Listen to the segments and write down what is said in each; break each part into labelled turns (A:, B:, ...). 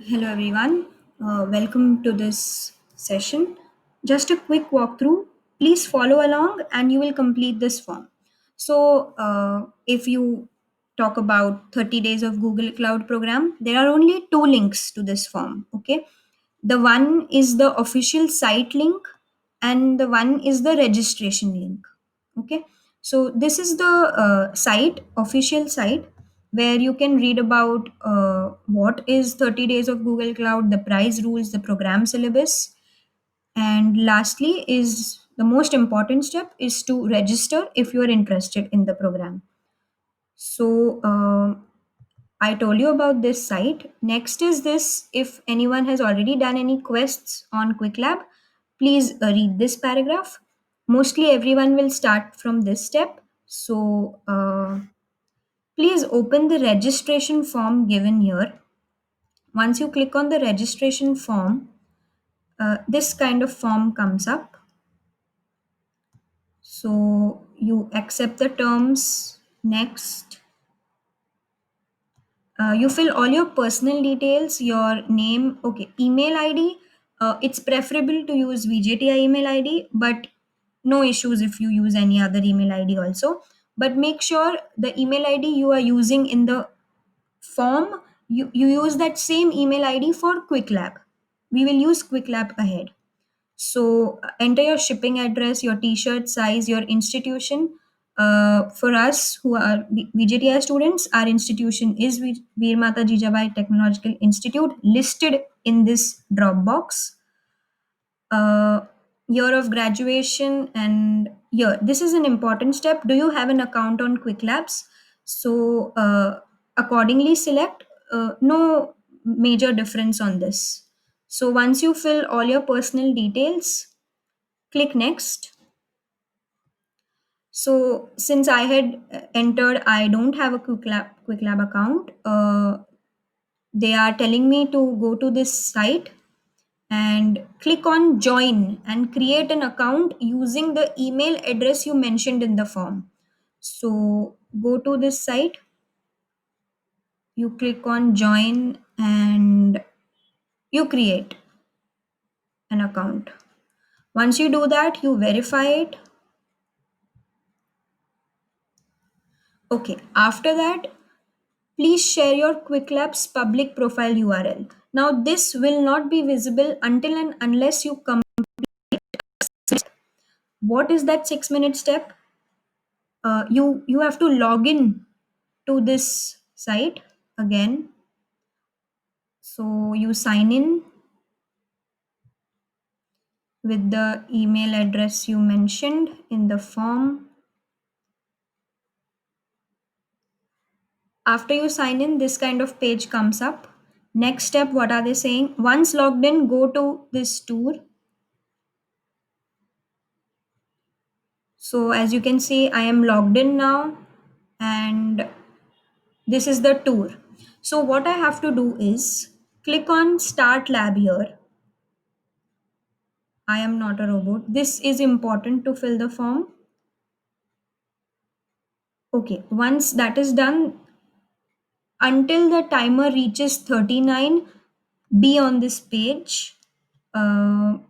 A: Hello, everyone. Welcome to this session. Just a quick walkthrough. Please follow along and you will complete this form. If you talk about 30 days of Google Cloud program, there are only two links to this form. Okay. The one is the official site link, and the one is the registration link. Okay. So, this is the official site where you can read about what is 30 days of Google Cloud, the price rules, the program syllabus, and lastly is the most important step is to register if you are interested in the program. So I told you about this site. Next is this: if anyone has already done any quests on QuickLab, please read this paragraph. Mostly everyone will start from this step. Please open the registration form given here. Once you click on the registration form, this kind of form comes up. So you accept the terms. Next, you fill all your personal details, your name, okay, email ID. It's preferable to use VJTI email ID, but no issues if you use any other email ID also. But make sure the email ID you are using in the form, you use that same email ID for QuickLab. We will use QuickLab ahead. So enter your shipping address, your t-shirt size, your institution. For us who are VJTI students, our institution is Veer Mata Jijabai Technological Institute, listed in this Dropbox. uh, Year of graduation and year. This is an important step. Do you have an account on QuickLabs? So accordingly select. No major difference on this. So once you fill all your personal details, click next. So since I had entered, I don't have a QuickLab account. They are telling me to go to this site and click on join and create an account using the email address you mentioned in the form. So go to this site, you click on join and you create an account. Once you do that, you verify it. Okay, after that, please share your QuickLabs public profile URL. Now, this will not be visible until and unless you come. What is that 6-minute step? You have to log in to this site again. So you sign in with the email address you mentioned in the form. After you sign in, this kind of page comes up. Next step, what are they saying? Once logged in, go to this tour. So as you can see, I am logged in now and this is the tour. So what I have to do is click on start lab here. I am not a robot. This is important to fill the form. Okay, once that is done, until the timer reaches 39, be on this page.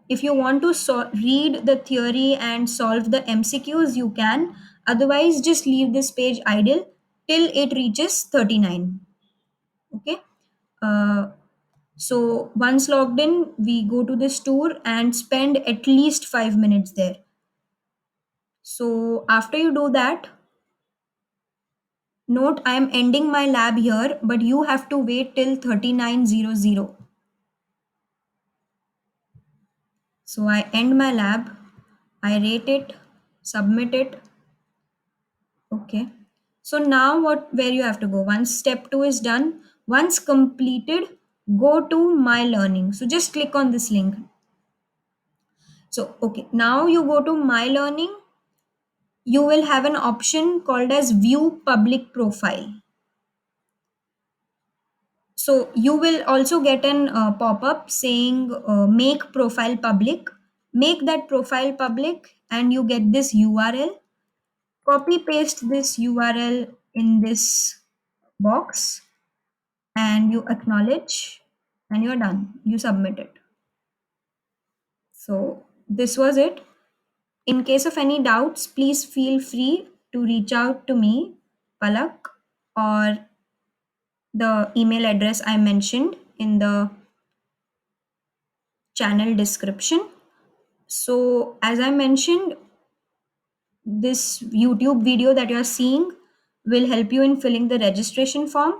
A: If you want to read the theory and solve the MCQs, you can. Otherwise, just leave this page idle till it reaches 39. Okay. Uh, so once logged in, we go to this tour and spend at least 5 minutes there. So after you do that, note I am ending my lab here, but you have to wait till 3900. So I end my lab, I rate it, submit it. Okay. So now where you have to go? Once step 2 is done, once completed, go to my learning. So just click on this link. So okay, now you go to my learning, you will have an option called as view public profile. So you will also get an pop-up saying make profile public. Make that profile public and you get this URL. Copy paste this URL in this box and you acknowledge and you're done. You submit it. So this was it. In case of any doubts, please feel free to reach out to me, Palak, or the email address I mentioned in the channel description. So, as I mentioned, this YouTube video that you're seeing will help you in filling the registration form.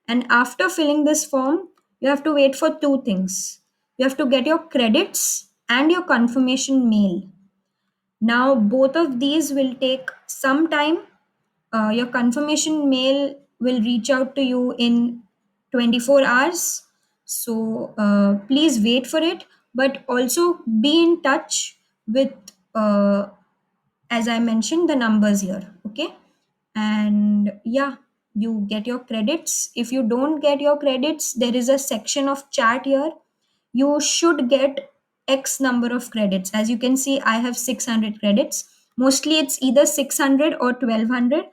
A: And after filling this form, you have to wait for two things. You have to get your credits and your confirmation mail. Now, both of these will take some time. Your confirmation mail will reach out to you in 24 hours. So please wait for it, but also be in touch with, as I mentioned, the numbers here. Okay. And yeah, you get your credits. If you don't get your credits, there is a section of chat here. You should get X number of credits. As you can see, I have 600 credits. Mostly it's either 600 or 1200.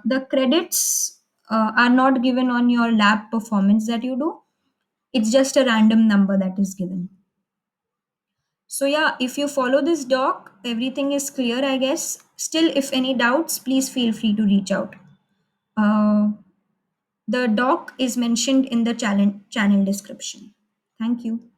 A: The credits are not given on your lab performance that you do. It's just a random number that is given. So yeah, if you follow this doc, everything is clear, I guess. Still, if any doubts, please feel free to reach out. Uh, the doc is mentioned in the channel description. Thank you.